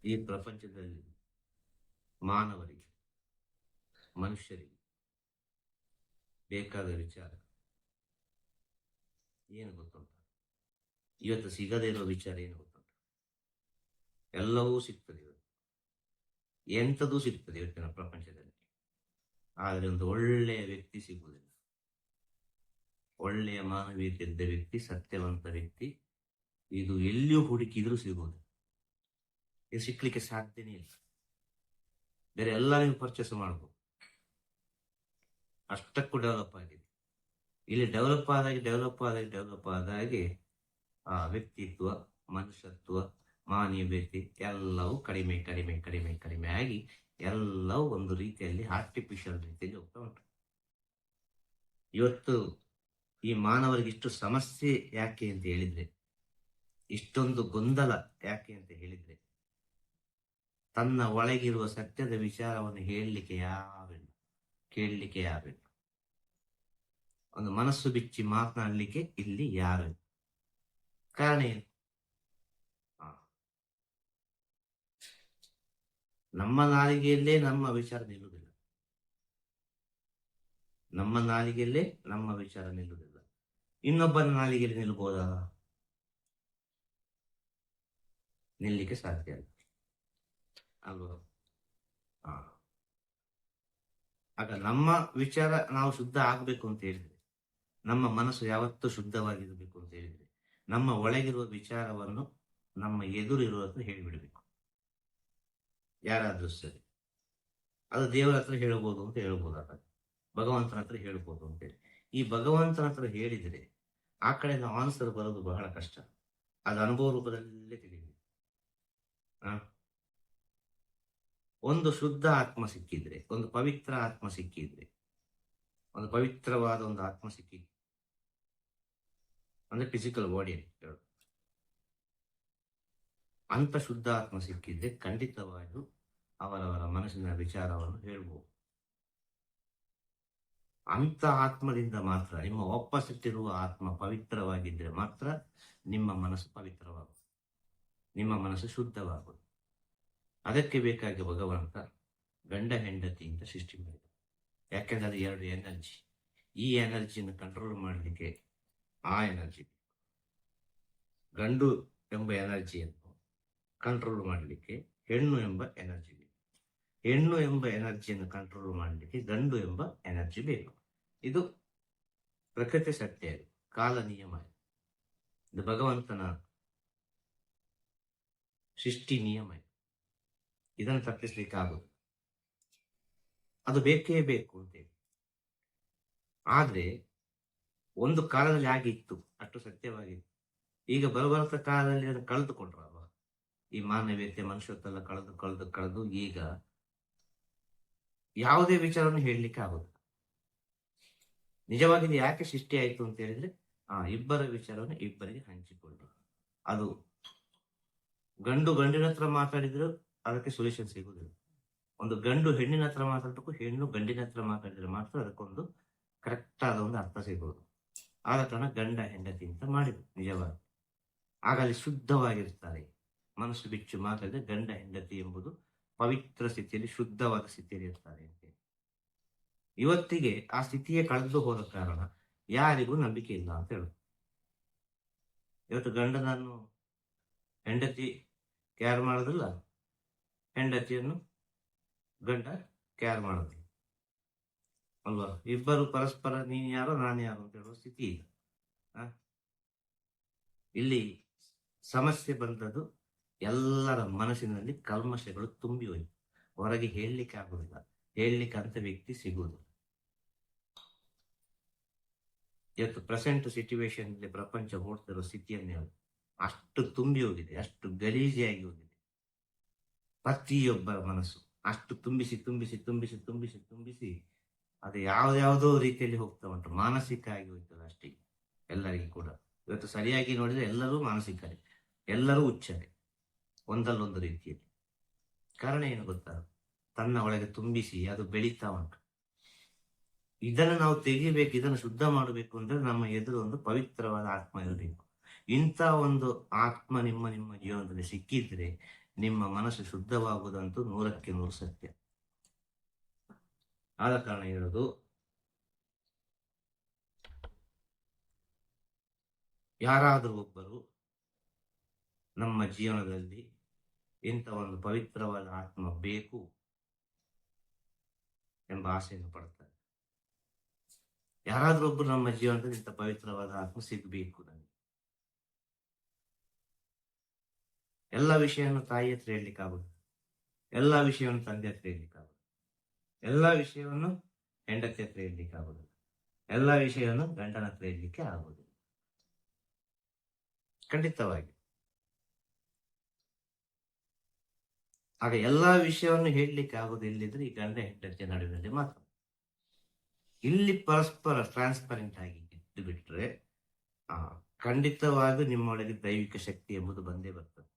ಈ ಪ್ರಪಂಚದಲ್ಲಿ ಮಾನವರಿಗೆ, ಮನುಷ್ಯರಿಗೆ ಬೇಕಾದ ವಿಚಾರ ಏನು ಗೊತ್ತುಂಟ? ಇವತ್ತು ಸಿಗದೇ ಇರೋ ವಿಚಾರ ಏನು ಗೊತ್ತುಂಟ? ಎಲ್ಲವೂ ಸಿಗ್ತದೆ ಇವತ್ತು, ಎಂಥದೂ ಸಿಗ್ತದೆ ಇವತ್ತಿನ ಪ್ರಪಂಚದಲ್ಲಿ. ಆದರೆ ಒಂದು ಒಳ್ಳೆಯ ವ್ಯಕ್ತಿ ಸಿಗುವುದಿಲ್ಲ. ಒಳ್ಳೆಯ ಮಾನವೀಯತೆ ಇದ್ದ ವ್ಯಕ್ತಿ, ಸತ್ಯವಂತ ವ್ಯಕ್ತಿ ಇದು ಎಲ್ಲಿಯೂ ಹುಡುಕಿದ್ರೂ ಸಿಗುವುದು. ಇದು ಸಿಕ್ಲಿಕ್ಕೆ ಸಾಧ್ಯನೇ ಇಲ್ಲ. ಬೇರೆ ಎಲ್ಲ ನೀವು ಪರ್ಚೇಸ್ ಮಾಡಬಹುದು, ಅಷ್ಟಕ್ಕೂ ಡೆವಲಪ್ ಆಗಿದೆ. ಇಲ್ಲಿ ಡೆವಲಪ್ ಆದಾಗೆ ಆ ವ್ಯಕ್ತಿತ್ವ, ಮನುಷ್ಯತ್ವ, ಮಾನವೀಯತೆ ಎಲ್ಲವೂ ಕಡಿಮೆ ಕಡಿಮೆ ಕಡಿಮೆ ಕಡಿಮೆ ಆಗಿ ಎಲ್ಲವೂ ಒಂದು ರೀತಿಯಲ್ಲಿ ಆರ್ಟಿಫಿಷಿಯಲ್ ರೀತಿಯಲ್ಲಿ ಹೋಗ್ತಾ ಉಂಟು. ಇವತ್ತು ಈ ಮಾನವರಿಗೆ ಇಷ್ಟು ಸಮಸ್ಯೆ ಯಾಕೆ ಅಂತ ಹೇಳಿದ್ರೆ, ಇಷ್ಟೊಂದು ಗೊಂದಲ ಯಾಕೆ ಅಂತ ಹೇಳಿದ್ರೆ, ತನ್ನ ಒಳಗಿರುವ ಸತ್ಯದ ವಿಚಾರವನ್ನು ಹೇಳಲಿಕ್ಕೆ ಯಾರಿಲ್ಲ, ಕೇಳಲಿಕ್ಕೆ ಯಾರಿಲ್ಲ, ಒಂದು ಮನಸ್ಸು ಬಿಚ್ಚಿ ಮಾತನಾಡಲಿಕ್ಕೆ ಇಲ್ಲಿ ಯಾರು. ಕಾರಣ ಏನು? ನಮ್ಮ ನಾಲಿಗೆಯಲ್ಲೇ ನಮ್ಮ ವಿಚಾರ ನಿಲ್ಲುವುದಿಲ್ಲ. ನಮ್ಮ ನಾಲಿಗೆಯಲ್ಲೇ ನಮ್ಮ ವಿಚಾರ ನಿಲ್ಲುವುದಿಲ್ಲ. ಇನ್ನೊಬ್ಬನ ನಾಲಿಗೆಯಲ್ಲಿ ನಿಲ್ಬೋದಾ? ನಿಲ್ಲಿಕ್ಕೆ ಸಾಧ್ಯ ಇಲ್ಲ ಅಲ್ವಾ? ಆಗ ನಮ್ಮ ವಿಚಾರ ನಾವು ಶುದ್ಧ ಆಗ್ಬೇಕು ಅಂತ ಹೇಳಿದ್ರೆ, ನಮ್ಮ ಮನಸ್ಸು ಯಾವತ್ತೂ ಶುದ್ಧವಾಗಿರ್ಬೇಕು ಅಂತ ಹೇಳಿದ್ರೆ, ನಮ್ಮ ಒಳಗಿರುವ ವಿಚಾರವನ್ನು ನಮ್ಮ ಎದುರಿರುವ ಹತ್ರ ಹೇಳಿಬಿಡ್ಬೇಕು. ಯಾರಾದ್ರೂ ಸರಿ, ಅದು ದೇವರ ಹತ್ರ ಹೇಳ್ಬೋದು ಅಂತ ಹೇಳ್ಬೋದಾಗ, ಭಗವಂತನ ಹತ್ರ ಹೇಳ್ಬೋದು ಅಂತೇಳಿ. ಈ ಭಗವಂತನ ಹತ್ರ ಹೇಳಿದ್ರೆ ಆ ಕಡೆ ನಾವು ಆನ್ಸರ್ ಬರೋದು ಬಹಳ ಕಷ್ಟ. ಅದು ಅನುಭವ ರೂಪದಲ್ಲೇ ತಿಳಿಬೇಕು. ಒಂದು ಶುದ್ಧ ಆತ್ಮ ಸಿಕ್ಕಿದ್ರೆ, ಒಂದು ಪವಿತ್ರ ಆತ್ಮ ಸಿಕ್ಕಿದ್ರೆ, ಒಂದು ಪವಿತ್ರವಾದ ಒಂದು ಆತ್ಮ ಸಿಕ್ಕಿದ್ರೆ, ಅಂದ್ರೆ ಫಿಸಿಕಲ್ ಬಾಡಿ ಹೇಳು, ಅಂತ ಶುದ್ಧ ಆತ್ಮ ಸಿಕ್ಕಿದ್ರೆ ಖಂಡಿತವಾಗಿಯೂ ಅವರವರ ಮನಸ್ಸಿನ ವಿಚಾರವನ್ನು ಹೇಳ್ಬೋದು. ಅಂತ ಆತ್ಮದಿಂದ ಮಾತ್ರ, ನಿಮ್ಮ ಆಪೋಸಿಟ್ ಇರುವ ಆತ್ಮ ಪವಿತ್ರವಾಗಿದ್ದರೆ ಮಾತ್ರ ನಿಮ್ಮ ಮನಸ್ಸು ಪವಿತ್ರವಾಗುವುದು, ನಿಮ್ಮ ಮನಸ್ಸು ಶುದ್ಧವಾಗುವುದು. ಅದಕ್ಕೆ ಬೇಕಾಗಿ ಭಗವಂತ ಗಂಡ ಹೆಂಡತಿಯಿಂದ ಸೃಷ್ಟಿ ಮಾಡಿದ. ಯಾಕೆಂದ್ರೆ ಅದು ಎರಡು ಎನರ್ಜಿ. ಈ ಎನರ್ಜಿಯನ್ನು ಕಂಟ್ರೋಲ್ ಮಾಡಲಿಕ್ಕೆ ಆ ಎನರ್ಜಿ, ಗಂಡು ಎಂಬ ಎನರ್ಜಿಯನ್ನು ಕಂಟ್ರೋಲ್ ಮಾಡಲಿಕ್ಕೆ ಹೆಣ್ಣು ಎಂಬ ಎನರ್ಜಿ ಬೇಕು. ಹೆಣ್ಣು ಎಂಬ ಎನರ್ಜಿಯನ್ನು ಕಂಟ್ರೋಲ್ ಮಾಡಲಿಕ್ಕೆ ಗಂಡು ಎಂಬ ಎನರ್ಜಿ ಬೇಕು. ಇದು ಪ್ರಕೃತಿ ಸತ್ಯ, ಇದು ಕಾಲ ನಿಯಮ, ಇದು ಭಗವಂತನ ಸೃಷ್ಟಿ ನಿಯಮ. ಇದನ್ನು ತಪ್ಪಿಸ್ಲಿಕ್ಕೆ ಆಗುದು, ಅದು ಬೇಕೇ ಬೇಕು ಅಂತೇಳಿ. ಆದ್ರೆ ಒಂದು ಕಾಲದಲ್ಲಿ ಆಗಿತ್ತು, ಅಷ್ಟು ಸತ್ಯವಾಗಿತ್ತು. ಈಗ ಬರಬರ್ತ ಕಾಲದಲ್ಲಿ ಅದನ್ನು ಕಳೆದುಕೊಂಡ್ರಲ್ವ, ಈ ಮಾನವೀಯತೆ, ಮನುಷ್ಯತ್ವ ಎಲ್ಲ ಕಳೆದು ಕಳೆದು ಕಳೆದು ಈಗ ಯಾವುದೇ ವಿಚಾರವನ್ನು ಹೇಳಲಿಕ್ಕೆ ಆಗುದು. ನಿಜವಾಗಿ ಇದು ಯಾಕೆ ಸೃಷ್ಟಿ ಆಯ್ತು ಅಂತ ಹೇಳಿದ್ರೆ, ಇಬ್ಬರ ವಿಚಾರವನ್ನು ಇಬ್ಬರಿಗೆ ಹಂಚಿಕೊಂಡು, ಅದು ಗಂಡು ಗಂಡಿನ ಹತ್ರ ಮಾತಾಡಿದ್ರು ಅದಕ್ಕೆ ಸೊಲ್ಯೂಷನ್ ಸಿಗುವುದಿಲ್ಲ. ಒಂದು ಗಂಡು ಹೆಣ್ಣಿನ ಹತ್ರ ಮಾತಾಡಬೇಕು, ಹೆಣ್ಣು ಗಂಡಿನ ಹತ್ರ ಮಾತಾಡಿದ್ರೆ ಮಾತ್ರ ಅದಕ್ಕೊಂದು ಕರೆಕ್ಟ್ ಆದ ಒಂದು ಅರ್ಥ ಸಿಗುವುದು. ಆದ ಕಾರಣ ಗಂಡ ಹೆಂಡತಿ ಅಂತ ಮಾಡಿದ್ರು. ನಿಜವಾಗಿ ಆಗ ಅಲ್ಲಿ ಶುದ್ಧವಾಗಿರ್ತಾರೆ. ಮನಸ್ಸು ಬಿಚ್ಚು ಮಾತಾಡಿದ್ರೆ ಗಂಡ ಹೆಂಡತಿ ಎಂಬುದು ಪವಿತ್ರ ಸ್ಥಿತಿಯಲ್ಲಿ, ಶುದ್ಧವಾದ ಸ್ಥಿತಿಯಲ್ಲಿ ಇರ್ತಾರೆ ಅಂತ. ಇವತ್ತಿಗೆ ಆ ಸ್ಥಿತಿಯೇ ಕಳೆದು ಹೋದ ಕಾರಣ ಯಾರಿಗೂ ನಂಬಿಕೆ ಇಲ್ಲ ಅಂತ ಹೇಳುದು. ಇವತ್ತು ಗಂಡನನ್ನು ಹೆಂಡತಿ ಕೇರ್ ಮಾಡೋದಿಲ್ಲ, ಹೆಂಡತಿಯನ್ನು ಗಂಡ ಕೇರ್ ಮಾಡೋದಿಲ್ಲ ಅಲ್ವಾ? ಇಬ್ಬರು ಪರಸ್ಪರ ನೀನು ಯಾರೋ ನಾನು ಯಾರು ಅಂತ ಹೇಳುವ ಸ್ಥಿತಿ ಇದೆ. ಇಲ್ಲಿ ಸಮಸ್ಯೆ ಬಂದದ್ದು ಎಲ್ಲರ ಮನಸ್ಸಿನಲ್ಲಿ ಕಲ್ಮಶಗಳು ತುಂಬಿ ಹೋಯ್ತು. ಹೊರಗೆ ಹೇಳಲಿಕ್ಕೆ ಆಗುದಿಲ್ಲ, ಹೇಳಲಿಕ್ಕೆ ಅಂತ ವ್ಯಕ್ತಿ ಸಿಗುವುದಿಲ್ಲ. ಇವತ್ತು ಪ್ರೆಸೆಂಟ್ ಸಿಚುವೇಶನ್ ಪ್ರಪಂಚ ಓಡ್ತಿರೋ ಸ್ಥಿತಿಯನ್ನೇ ಅಷ್ಟು ತುಂಬಿ ಹೋಗಿದೆ, ಅಷ್ಟು ಗಲೀಜಿಯಾಗಿ ಹೋಗಿದೆ. ಪ್ರತಿಯೊಬ್ಬರ ಮನಸ್ಸು ಅಷ್ಟು ತುಂಬಿಸಿ ತುಂಬಿಸಿ ತುಂಬಿಸಿ ತುಂಬಿಸಿ ತುಂಬಿಸಿ ಅದು ಯಾವ್ದಾವುದೋ ರೀತಿಯಲ್ಲಿ ಹೋಗ್ತಾ ಉಂಟು. ಮಾನಸಿಕ ಆಗಿ ಹೋಗ್ತದೆ ಅಷ್ಟೇ ಎಲ್ಲರಿಗೂ ಕೂಡ. ಇವತ್ತು ಸರಿಯಾಗಿ ನೋಡಿದ್ರೆ ಎಲ್ಲರೂ ಮಾನಸಿಕರೇ, ಎಲ್ಲರೂ ಹುಚ್ಚರೇ ಒಂದಲ್ಲೊಂದು ರೀತಿಯಲ್ಲಿ. ಕಾರಣ ಏನು ಗೊತ್ತಾ? ತನ್ನ ಒಳಗೆ ತುಂಬಿಸಿ ಅದು ಬೆಳೀತಾ ಉಂಟು. ಇದನ್ನು ನಾವು ತೆಗಿಬೇಕು, ಇದನ್ನು ಶುದ್ಧ ಮಾಡಬೇಕು ಅಂದ್ರೆ ನಮ್ಮ ಎದುರು ಒಂದು ಪವಿತ್ರವಾದ ಆತ್ಮ ಇರಬೇಕು. ಇಂಥ ಒಂದು ಆತ್ಮ ನಿಮ್ಮ ಜೀವನದಲ್ಲಿ ಸಿಕ್ಕಿದ್ರೆ ನಿಮ್ಮ ಮನಸ್ಸು ಶುದ್ಧವಾಗುವುದಂತೂ 100ಕ್ಕೆ 100 ಸತ್ಯ. ಆದ ಕಾರಣ ಹೇಳೋದು, ಯಾರಾದರೂ ಒಬ್ಬರು ನಮ್ಮ ಜೀವನದಲ್ಲಿ ಇಂಥ ಒಂದು ಪವಿತ್ರವಾದ ಆತ್ಮ ಬೇಕು ಎಂಬ ಆಸೆಯನ್ನು ಪಡ್ತಾರೆ. ಯಾರಾದ್ರೂ ಒಬ್ಬರು ನಮ್ಮ ಜೀವನದಲ್ಲಿ ಇಂಥ ಪವಿತ್ರವಾದ ಆತ್ಮ ಸಿಗಬೇಕು ನನಗೆ. ಎಲ್ಲ ವಿಷಯವನ್ನು ತಾಯಿ ಹತ್ರ ಹೇಳಲಿಕ್ಕಾಗುದು, ಎಲ್ಲ ವಿಷಯವನ್ನು ತಂದೆ ಹತ್ರ ಹೇಳಲಿಕ್ಕಾಗುದು, ಎಲ್ಲ ವಿಷಯವನ್ನು ಹೆಂಡತಿ ಹತ್ರ ಹೇಳಲಿಕ್ಕಾಗುದು, ಎಲ್ಲ ವಿಷಯವನ್ನು ಗಂಡನ ಹತ್ರ ಹೇಳಲಿಕ್ಕೆ ಆಗುವುದು. ಖಂಡಿತವಾಗಿ ಆಗ ಎಲ್ಲಾ ವಿಷಯವನ್ನು ಹೇಳಲಿಕ್ಕೆ ಆಗುದಿಲ್ಲದಿದ್ರೆ ಈ ಗಂಡ ಹೆಂಡತಿಯ ನಡುವಿನಲ್ಲಿ ಮಾತ್ರ. ಇಲ್ಲಿ ಪರಸ್ಪರ ಟ್ರಾನ್ಸ್ಪರೆಂಟ್ ಆಗಿ ಇದ್ದು ಬಿಟ್ರೆ ಖಂಡಿತವಾಗಿ ನಿಮ್ಮೊಳಗೆ ದೈವಿಕ ಶಕ್ತಿ ಎಂಬುದು ಬಂದೇ ಬರ್ತದೆ.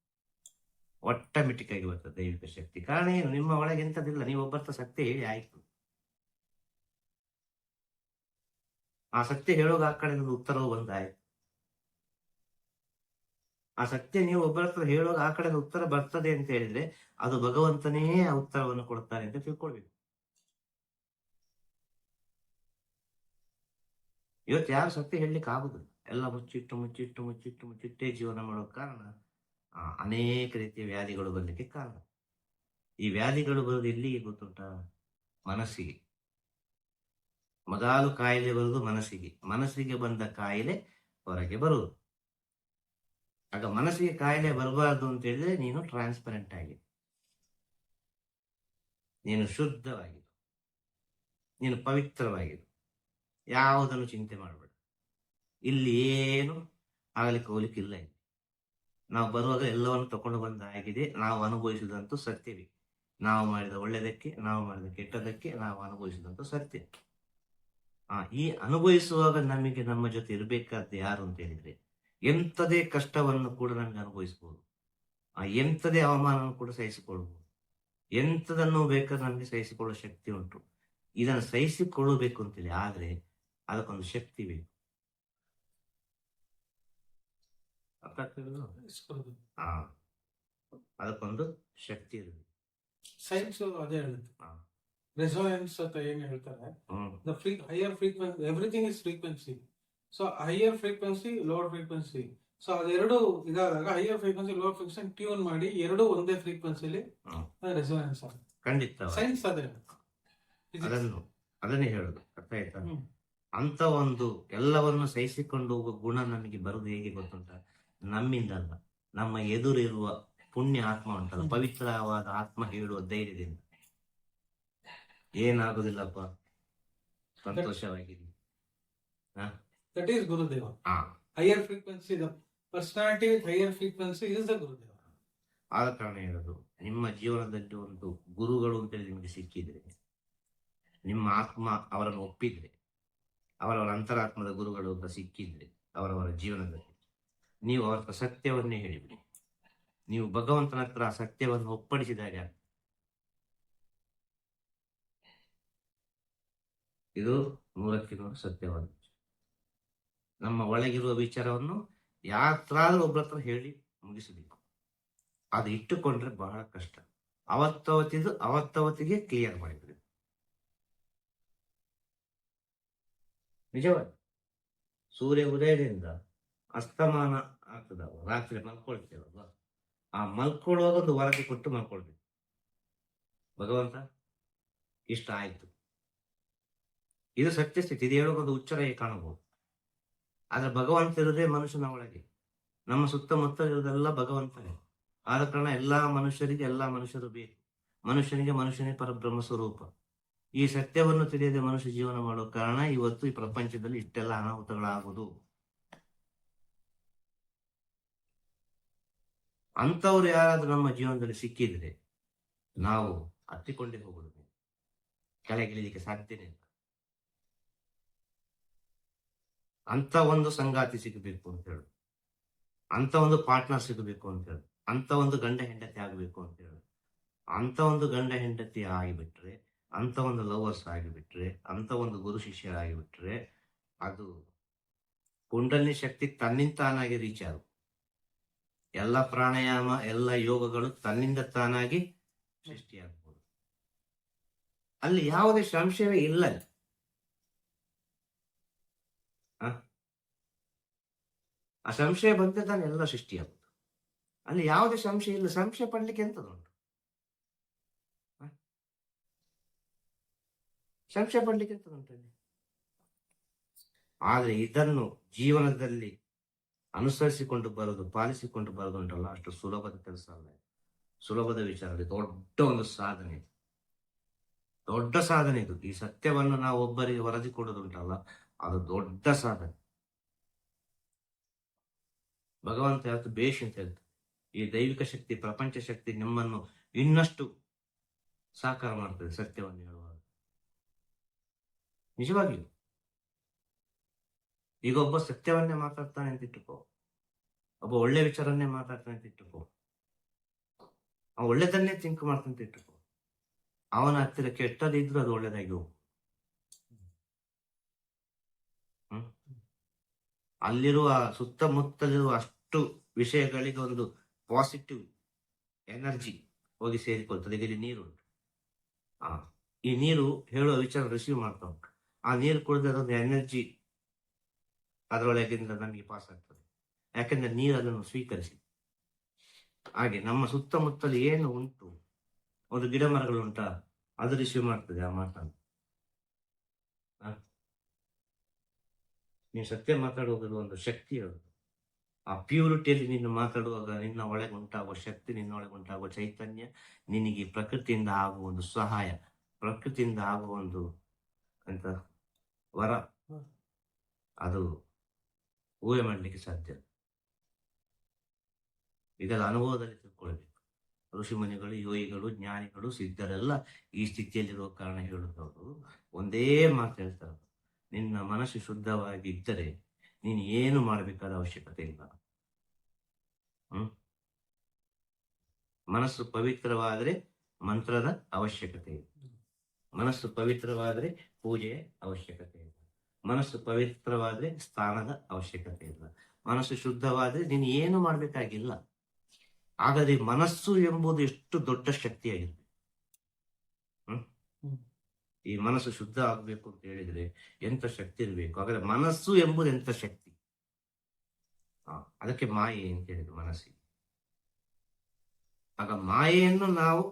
ಆಟೋಮೆಟಿಕ್ ಆಗಿ ಬರ್ತದೆ ದೈವಿಕ ಶಕ್ತಿ. ಕಾರಣ ಏನು? ನಿಮ್ಮ ಒಳಗೆ ಎಂತದಿಲ್ಲ, ನೀವು ಒಬ್ಬರ ಸತ್ಯ ಹೇಳಿ ಆಯ್ತು. ಆ ಸತ್ಯ ಹೇಳೋಗ ಆ ಕಡೆ ಉತ್ತರವು ಬಂದಾಯ್ತು. ಆ ಸತ್ಯ ನೀವು ಒಬ್ಬರ ಹತ್ರ ಹೇಳುವಾಗ ಆ ಕಡೆ ಉತ್ತರ ಬರ್ತದೆ ಅಂತ ಹೇಳಿದ್ರೆ ಅದು ಭಗವಂತನೇ ಆ ಉತ್ತರವನ್ನು ಕೊಡ್ತಾನೆ ಅಂತ ತಿಳ್ಕೊಳ್ಬೇಕು. ಇವತ್ತು ಯಾರು ಸತ್ಯ ಹೇಳಲಿಕ್ಕೆ ಆಗುದಿಲ್ಲ. ಎಲ್ಲ ಮುಚ್ಚಿಟ್ಟೇ ಜೀವನ ಮಾಡೋ ಕಾರಣ ಅನೇಕ ರೀತಿಯ ವ್ಯಾಧಿಗಳು ಬರಲಿಕ್ಕೆ ಕಾರಣ. ಈ ವ್ಯಾಧಿಗಳು ಬರೋದು ಎಲ್ಲಿಗೆ ಗೊತ್ತುಂಟ? ಮನಸ್ಸಿಗೆ. ಮೊದಲು ಕಾಯಿಲೆ ಬರುವುದು ಮನಸ್ಸಿಗೆ. ಮನಸ್ಸಿಗೆ ಬಂದ ಕಾಯಿಲೆ ಹೊರಗೆ ಬರುವುದು. ಆಗ ಮನಸ್ಸಿಗೆ ಕಾಯಿಲೆ ಬರಬಾರ್ದು ಅಂತ ಹೇಳಿದ್ರೆ ನೀನು ಟ್ರಾನ್ಸ್ಪರೆಂಟ್ ಆಗಿ, ನೀನು ಶುದ್ಧವಾಗಿರು, ನೀನು ಪವಿತ್ರವಾಗಿರು, ಯಾವುದನ್ನು ಚಿಂತೆ ಮಾಡಬೇಡ. ಇಲ್ಲಿ ಏನು ಆಗಲಿಕ್ಕೆ ಹೋಗ್ಲಿಕ್ಕೆ ಇಲ್ಲ. ಇಲ್ಲಿ ನಾವು ಬರುವಾಗ ಎಲ್ಲವನ್ನು ತಕೊಂಡು ಬಂದಾಗಿದೆ. ನಾವು ಅನುಭವಿಸಿದಂತೂ ಸತ್ಯವೇ. ನಾವು ಮಾಡಿದ ಒಳ್ಳೆಯದಕ್ಕೆ, ನಾವು ಮಾಡಿದ ಕೆಟ್ಟದಕ್ಕೆ ನಾವು ಅನುಭವಿಸಿದಂತೂ ಸತ್ಯ. ಈ ಅನುಭವಿಸುವಾಗ ನಮಗೆ ನಮ್ಮ ಜೊತೆ ಇರಬೇಕಾದ ಯಾರು ಅಂತ ಹೇಳಿದ್ರೆ, ಎಂಥದೇ ಕಷ್ಟವನ್ನು ಕೂಡ ನಮಗೆ ಅನುಭವಿಸಬಹುದು, ಎಂಥದೇ ಅವಮಾನವನ್ನು ಕೂಡ ಸಹಿಸಿಕೊಳ್ಳಬಹುದು, ಎಂಥದನ್ನು ಬೇಕಾದ್ರೆ ನಮಗೆ ಸಹಿಸಿಕೊಳ್ಳುವ ಶಕ್ತಿ ಉಂಟು. ಇದನ್ನು ಸಹಿಸಿಕೊಳ್ಳಬೇಕು ಅಂತೇಳಿ ಆದ್ರೆ ಅದಕ್ಕೊಂದು ಶಕ್ತಿ ಬೇಕು. ಅದಕ್ಕೊಂದು ಶಕ್ತಿ ಇರಬೇಕು. ಸೈನ್ಸ್ ಅದೇ ಹೇಳುತ್ತೆ, ರೆಸೋನೆನ್ಸ್ ಅಂತ ಏನ್ ಹೇಳ್ತಾರೆ. Higher frequency, everything is frequency. So higher frequency, lower frequency. So ಅದೆರಡು ಇದಾದಾಗ higher frequency, lower frequency tune ಮಾಡಿ ಎರಡು ಒಂದೇ ಫ್ರೀಕ್ವೆನ್ಸಿಲಿ ರೆಸೋನೆನ್ಸ್ ಆಗುತ್ತೆ. ಖಂಡಿತ ಸೈನ್ಸ್ ಅದೇ ಅದನ್ನೇ ಹೇಳುದು. ಅರ್ಥ ಆಯ್ತಾ? ಅಂತ ಒಂದು ಎಲ್ಲವನ್ನು ಸಹಿಸಿಕೊಂಡು ಹೋಗುವ ಗುಣ ನಮಗೆ ಬರುದು ಹೇಗೆ ಗೊತ್ತುಂಟ? ನಮ್ಮಿಂದಲ್ಲ, ನಮ್ಮ ಎದುರಿರುವ ಪುಣ್ಯ ಆತ್ಮ ಉಂಟಲ್ಲ, ಪವಿತ್ರವಾದ ಆತ್ಮ ಹೇಳುವ ಧೈರ್ಯದಿಂದ ಏನಾಗುದಿಲ್ಲಪ್ಪ, ಸಂತೋಷವಾಗಿರಿ. That is Gurudeva. Higher frequency, the personality with higher frequency is the Gurudeva. ಆದ ಕಾರಣ ಹೇಳೋದು, ನಿಮ್ಮ ಜೀವನದಲ್ಲಿ ಒಂದು ಗುರುಗಳು ಅಂತೇಳಿ ನಿಮಗೆ ಸಿಕ್ಕಿದ್ರೆ, ನಿಮ್ಮ ಆತ್ಮ ಅವರನ್ನು ಒಪ್ಪಿದ್ರೆ, ಅವರವರ ಅಂತರಾತ್ಮದ ಗುರುಗಳು ಅಂತ ಸಿಕ್ಕಿದ್ರೆ ಅವರವರ ಜೀವನದಲ್ಲಿ, ನೀವು ಅವರ ಸತ್ಯವನ್ನೇ ಹೇಳಿಬಿಡಿ. ನೀವು ಭಗವಂತನ ಹತ್ರ ಆ ಸತ್ಯವನ್ನು ಒಪ್ಪಡಿಸಿದಾಗ ಇದು 100ಕ್ಕೆ 100 ಸತ್ಯವಾದ. ನಮ್ಮ ಒಳಗಿರುವ ವಿಚಾರವನ್ನು ಯಾತ್ರಾದ್ರೂ ಒಬ್ಬರ ಹತ್ರ ಹೇಳಿ ಮುಗಿಸಬೇಕು. ಅದು ಇಟ್ಟುಕೊಂಡ್ರೆ ಬಹಳ ಕಷ್ಟ. ಅವತ್ತವತ್ತಿಗೆ ಕ್ಲಿಯರ್ ಮಾಡಿಬಿಡಿ. ನಿಜವಾಗಿ ಸೂರ್ಯ ಉದಯದಿಂದ ಅಸ್ತಮಾನ ಆಗ್ತದವ, ರಾತ್ರಿ ಮಲ್ಕೊಳ್ತೇವಲ್ವ, ಆ ಮಲ್ಕೊಳ್ಳುವಾಗ ಒಂದು ವರದಿ ಕೊಟ್ಟು ಮಲ್ಕೊಳ್ಬೇಕು. ಭಗವಂತ ಇಷ್ಟ ಆಯ್ತು, ಇದು ಸತ್ಯಸ್ಥಿತಿ. ಇದು ಹೇಳುವಾಗ ಒಂದು ಉಚ್ಚರ ಕಾಣಬಹುದು. ಆದ್ರೆ ಭಗವಂತ ಇರುವುದೇ ಮನುಷ್ಯನ ಒಳಗೆ. ನಮ್ಮ ಸುತ್ತಮುತ್ತ ಇರುವುದೆಲ್ಲ ಭಗವಂತನೇ. ಆದ ಕಾರಣ ಎಲ್ಲಾ ಮನುಷ್ಯರು ಬೇಕು. ಮನುಷ್ಯನಿಗೆ ಮನುಷ್ಯನೇ ಪರಬ್ರಹ್ಮ ಸ್ವರೂಪ. ಈ ಸತ್ಯವನ್ನು ತಿಳಿಯದೆ ಮನುಷ್ಯ ಜೀವನ ಮಾಡುವ ಕಾರಣ ಇವತ್ತು ಈ ಪ್ರಪಂಚದಲ್ಲಿ ಇಷ್ಟೆಲ್ಲ ಅನಾಹುತಗಳಾಗುವುದು. ಅಂತವ್ರು ಯಾರಾದ್ರೂ ನಮ್ಮ ಜೀವನದಲ್ಲಿ ಸಿಕ್ಕಿದ್ರೆ ನಾವು ಹತ್ತಿಕೊಂಡೇ ಹೋಗುದು, ಕೆಳಗಿಳಿಲಿಕ್ಕೆ ಸಾಧ್ಯನೇ ಇಲ್ಲ. ಅಂತ ಒಂದು ಸಂಗಾತಿ ಸಿಗಬೇಕು ಅಂತ ಹೇಳು, ಅಂತ ಒಂದು ಪಾರ್ಟ್ನರ್ ಸಿಗಬೇಕು ಅಂತ ಹೇಳು, ಅಂತ ಒಂದು ಗಂಡ ಹೆಂಡತಿ ಆಗಬೇಕು ಅಂತ ಹೇಳು. ಅಂತ ಒಂದು ಗಂಡ ಹೆಂಡತಿ ಆಗಿಬಿಟ್ರೆ, ಅಂತ ಒಂದು ಲವರ್ಸ್ ಆಗಿಬಿಟ್ರೆ, ಅಂತ ಒಂದು ಗುರು ಶಿಷ್ಯರಾಗಿಬಿಟ್ರೆ ಅದು ಕುಂಡಲಿನಿ ಶಕ್ತಿ ತನ್ನಿಂತಾನಾಗಿ ರೀಚ್ ಆಗ. ಎಲ್ಲ ಪ್ರಾಣಾಯಾಮ, ಎಲ್ಲ ಯೋಗಗಳು ತನ್ನಿಂದ ತಾನಾಗಿ ಸೃಷ್ಟಿಯಾಗಬಹುದು. ಅಲ್ಲಿ ಯಾವುದೇ ಸಂಶಯವೇ ಇಲ್ಲ. ಆ ಸಂಶಯ ಬಂದ ತಾನೆ ಎಲ್ಲ ಸೃಷ್ಟಿಯಾಗುವುದು. ಅಲ್ಲಿ ಯಾವುದೇ ಸಂಶಯ ಇಲ್ಲ. ಸಂಶಯ ಪಡ್ಲಿಕ್ಕೆ ಎಂತದುಂಟು? ಸಂಶಯ ಪಡ್ಲಿಕ್ಕೆ ಎಂತದುಂಟು ಅಲ್ಲಿ? ಆದ್ರೆ ಇದನ್ನು ಜೀವನದಲ್ಲಿ ಅನುಸರಿಸಿಕೊಂಡು ಬರೋದು, ಪಾಲಿಸಿಕೊಂಡು ಬರೋದು ಉಂಟಲ್ಲ, ಅಷ್ಟು ಸುಲಭದ ಕೆಲಸ ಅಲ್ಲ. ಸುಲಭದ ವಿಚಾರ. ದೊಡ್ಡ ಒಂದು ಸಾಧನೆ, ದೊಡ್ಡ ಸಾಧನೆ ಇದು. ಈ ಸತ್ಯವನ್ನು ನಾವು ಒಬ್ಬರಿಗೆ ವರದಿ ಕೊಡೋದುಂಟಲ್ಲ, ಅದು ದೊಡ್ಡ ಸಾಧನೆ. ಭಗವಂತ ಹೇಳ್ತು, ಬೇಷ್ ಅಂತ ಹೇಳ್ತು, ಈ ದೈವಿಕ ಶಕ್ತಿ, ಪ್ರಪಂಚ ಶಕ್ತಿ ನಿಮ್ಮನ್ನು ಇನ್ನಷ್ಟು ಸಾಕಾರ ಮಾಡ್ತದೆ ಸತ್ಯವನ್ನು ಹೇಳುವಾಗ. ನಿಜವಾಗಿಯೂ ಈಗ ಒಬ್ಬ ಸತ್ಯವನ್ನೇ ಮಾತಾಡ್ತಾನೆ ಅಂತ ಇಟ್ಟುಕೋ, ಒಬ್ಬ ಒಳ್ಳೆ ವಿಚಾರನ್ನೇ ಮಾತಾಡ್ತಾನೆ ಅಂತ ಇಟ್ಟುಕೋ, ಅವ ಒಳ್ಳೆದನ್ನೇ ಥಿಂಕ್ ಮಾಡ್ತಾನೆ ಅಂತ ಇಟ್ಟುಕೋ, ಅವನ ಹತ್ತಿರ ಕೆಟ್ಟದಿದ್ರು ಅದು ಒಳ್ಳೇದಾಗಿ ಹೋಗು. ಅಲ್ಲಿರುವ ಸುತ್ತಮುತ್ತಲಿರುವ ಅಷ್ಟು ವಿಷಯಗಳಿಗೆ ಒಂದು ಪಾಸಿಟಿವ್ ಎನರ್ಜಿ ಹೋಗಿ ಸೇರಿಕೊಳ್ತದೆ. ಈಗ ಇಲ್ಲಿ ನೀರು ಉಂಟು, ಈ ನೀರು ಹೇಳುವ ವಿಚಾರ ರಿಸೀವ್ ಮಾಡ್ತಾ ಉಂಟು. ಆ ನೀರು ಕುಡಿದ್ರೆ ಅದೊಂದು ಎನರ್ಜಿ ಅದರೊಳಗಿಂದ ನಮಗೆ ಪಾಸ್ ಆಗ್ತದೆ, ಯಾಕೆಂದ್ರೆ ನೀರು ಅದನ್ನು ಸ್ವೀಕರಿಸಿ. ಹಾಗೆ ನಮ್ಮ ಸುತ್ತಮುತ್ತಲು ಏನು ಉಂಟು, ಒಂದು ಗಿಡ ಮರಗಳು ಉಂಟಾ, ಅದು ರಿಸೀವ್ ಮಾಡ್ತದೆ ಆ ಮಾತನ್ನು. ನೀನು ಸತ್ಯ ಮಾತಾಡುವುದು ಒಂದು ಶಕ್ತಿ ಅದು. ಆ ಪ್ಯೂರಿಟಿಯಲ್ಲಿ ನೀನು ಮಾತಾಡುವಾಗ ನಿನ್ನ ಒಳಗೆ ಉಂಟಾಗುವ ಶಕ್ತಿ, ನಿನ್ನ ಒಳಗೆ ಉಂಟಾಗುವ ಚೈತನ್ಯ, ನಿನಗೆ ಪ್ರಕೃತಿಯಿಂದ ಆಗುವ ಒಂದು ಸಹಾಯ, ಪ್ರಕೃತಿಯಿಂದ ಆಗುವ ಒಂದು ಎಂತ ವರ, ಅದು ಊಹೆ ಮಾಡಲಿಕ್ಕೆ ಸಾಧ್ಯ. ಇದೆಲ್ಲ ಅನುಭವದಲ್ಲಿ ತಿಳ್ಕೊಳ್ಬೇಕು. ಋಷಿಮುನಿಗಳು, ಯೋಗಿಗಳು, ಜ್ಞಾನಿಗಳು, ಸಿದ್ಧರೆಲ್ಲ ಈ ಸ್ಥಿತಿಯಲ್ಲಿರುವ ಕಾರಣ ಹೇಳುತ್ತವರು ಒಂದೇ ಮಾತು ಹೇಳ್ತಾರೆ, ನಿನ್ನ ಮನಸ್ಸು ಶುದ್ಧವಾಗಿ ಇದ್ದರೆ ನೀನು ಏನು ಮಾಡಬೇಕಾದ ಅವಶ್ಯಕತೆ ಇಲ್ಲ. ಮನಸ್ಸು ಪವಿತ್ರವಾದರೆ ಮಂತ್ರದ ಅವಶ್ಯಕತೆ ಇಲ್ಲ, ಮನಸ್ಸು ಪವಿತ್ರವಾದರೆ ಪೂಜೆಯ ಅವಶ್ಯಕತೆ ಇಲ್ಲ, ಮನಸ್ಸು ಪವಿತ್ರವಾದ್ರೆ ಸ್ಥಾನದ ಅವಶ್ಯಕತೆ ಇಲ್ಲ, ಮನಸ್ಸು ಶುದ್ಧವಾದ್ರೆ ನೀನು ಏನು ಮಾಡ್ಬೇಕಾಗಿಲ್ಲ. ಹಾಗಾದ್ರೆ ಮನಸ್ಸು ಎಂಬುದು ಎಷ್ಟು ದೊಡ್ಡ ಶಕ್ತಿಯಾಗಿದೆ. ಈ ಮನಸ್ಸು ಶುದ್ಧ ಆಗ್ಬೇಕು ಅಂತ ಹೇಳಿದ್ರೆ ಎಂತ ಶಕ್ತಿ ಇರಬೇಕು. ಹಾಗಾದ್ರೆ ಮನಸ್ಸು ಎಂಬುದು ಎಂತ ಶಕ್ತಿ. ಅದಕ್ಕೆ ಮಾಯೆ ಅಂತ ಹೇಳಿದ್ರು ಮನಸ್ಸಿಗೆ. ಆಗ ಮಾಯೆಯನ್ನು ನಾವು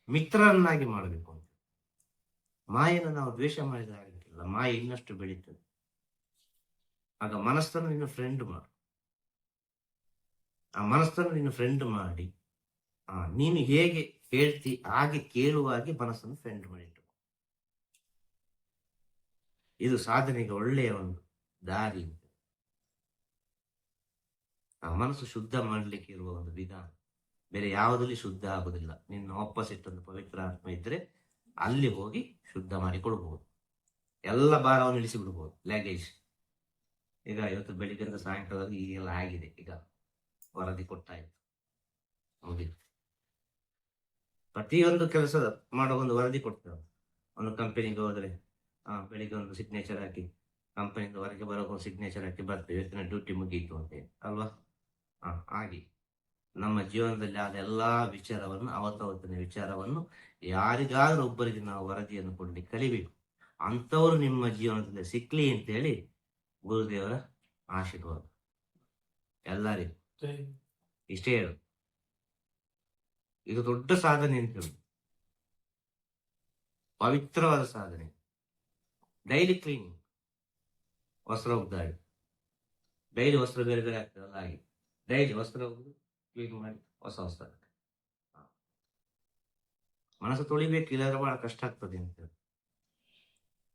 ಮಿತ್ರರನ್ನಾಗಿ ಮಾಡಬೇಕು ಅಂತ. ಮಾಯೆಯನ್ನು ನಾವು ದ್ವೇಷ ಮಾಡಿದ್ರೆ ಆಗಲಿಕ್ಕಿಲ್ಲ, ಮಾಯೆ ಇನ್ನಷ್ಟು ಬೆಳೀತದೆ. ಆಗ ಮನಸ್ಸನ್ನು ನೀನು ಫ್ರೆಂಡ್ ಮಾಡು. ಆ ಮನಸ್ಸನ್ನು ನೀನು ಫ್ರೆಂಡ್ ಮಾಡಿ, ನೀನು ಹೇಗೆ ಹೇಳ್ತಿ ಹಾಗೆ ಕೇಳುವಾಗೆ ಮನಸ್ಸನ್ನು ಫ್ರೆಂಡ್ ಮಾಡಿಟ್ಟು. ಇದು ಸಾಧನೆಗೆ ಒಳ್ಳೆಯ ಒಂದು ದಾರಿ. ಆ ಮನಸ್ಸು ಶುದ್ಧ ಮಾಡಲಿಕ್ಕೆ ಇರುವ ಒಂದು ವಿಧಾನ. ಬೇರೆ ಯಾವುದಲ್ಲಿ ಶುದ್ಧ ಆಗುದಿಲ್ಲ. ನಿನ್ನ ಆಪೋಸಿಟ್ ಒಂದು ಪವಿತ್ರ ಆತ್ಮ ಇದ್ರೆ ಅಲ್ಲಿ ಹೋಗಿ ಶುದ್ಧ ಮಾಡಿಕೊಡ್ಬಹುದು. ಎಲ್ಲ ಭಾರವನ್ನು ಇಳಿಸಿ ಬಿಡ್ಬೋದು, ಲ್ಯಾಗೇಜ್. ಈಗ ಇವತ್ತು ಬೆಳಿಗ್ಗೆಯಿಂದ ಸಾಯಂಕಾಲದಲ್ಲಿ ಈಗೆಲ್ಲ ಆಗಿದೆ, ಈಗ ವರದಿ ಕೊಟ್ಟಾಯ್ತು, ಮುಗಿತು. ಪ್ರತಿಯೊಂದು ಕೆಲಸ ಮಾಡೋ ಒಂದು ವರದಿ ಕೊಡ್ತೇವೆ. ಒಂದು ಕಂಪನಿಗೆ ಹೋದ್ರೆ ಬೆಳಿಗ್ಗೆ ಒಂದು ಸಿಗ್ನೇಚರ್ ಹಾಕಿ, ಕಂಪನಿಯಿಂದ ಹೊರಗೆ ಬರೋ ಒಂದು ಸಿಗ್ನೇಚರ್ ಹಾಕಿ ಬರ್ತೇವೆ, ಇವತ್ತಿನ ಡ್ಯೂಟಿ ಮುಗೀತು ಅಂತೇಳಿ ಅಲ್ವಾ. ಹಾಗೆ ನಮ್ಮ ಜೀವನದಲ್ಲಿ ಆದ ಎಲ್ಲಾ ವಿಚಾರವನ್ನು, ಅವತ್ತವತ್ತಿನ ವಿಚಾರವನ್ನು ಯಾರಿಗಾದ್ರೂ ಒಬ್ಬರಿಗೆ ನಾವು ವರದಿಯನ್ನು ಕೊಡ್ಲಿಕ್ಕೆ ಕಲಿಬೇಕು. ಅಂಥವ್ರು ನಿಮ್ಮ ಜೀವನದಲ್ಲಿ ಸಿಕ್ಲಿ ಅಂತೇಳಿ ಗುರುದೇವರ ಆಶೀರ್ವಾದ ಎಲ್ಲರಿಗೂ. ಇಷ್ಟೇ ಹೇಳು, ಇದು ದೊಡ್ಡ ಸಾಧನೆ ಅಂತ ಹೇಳಿ, ಪವಿತ್ರವಾದ ಸಾಧನೆ. ಡೈಲಿ ಕ್ಲೀನಿಂಗ್, ವಸ್ತ್ರ ಒಗ್ದಾಡಿ, ಡೈಲಿ ವಸ್ತ್ರ ಬೇರೆ ಬೇರೆ ಆಗ್ತದಲ್ಲ, ಹಾಗೆ ಡೈಲಿ ವಸ್ತ್ರ ಒಗ್ದು ಕ್ಲೀನ್ ಮಾಡಿ ಹೊಸ ವಸ್ತ್ರ. ಮನಸ್ಸು ತೊಳಿಬೇಕು, ಇಲ್ಲಾದ್ರೆ ಬಹಳ ಕಷ್ಟ ಆಗ್ತದೆ ಅಂತ ಹೇಳಿ.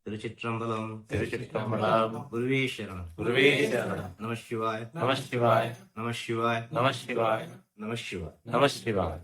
ತಿರುಚಿತ್ರಂಬಲಂ ತಿರುಚಿತ್ರಂಬಲಂ ಗುರುವೇ ಶರಣ ಗುರುವೇ ಶರಣ. ನಮಃ ಶಿವಾಯ ನಮಃ ಶಿವಾಯ ನಮಃ ಶಿವಾಯ ನಮಃ ಶಿವಾಯ ನಮಃ ಶಿವಾಯ ನಮಃ ಶಿವಾಯ.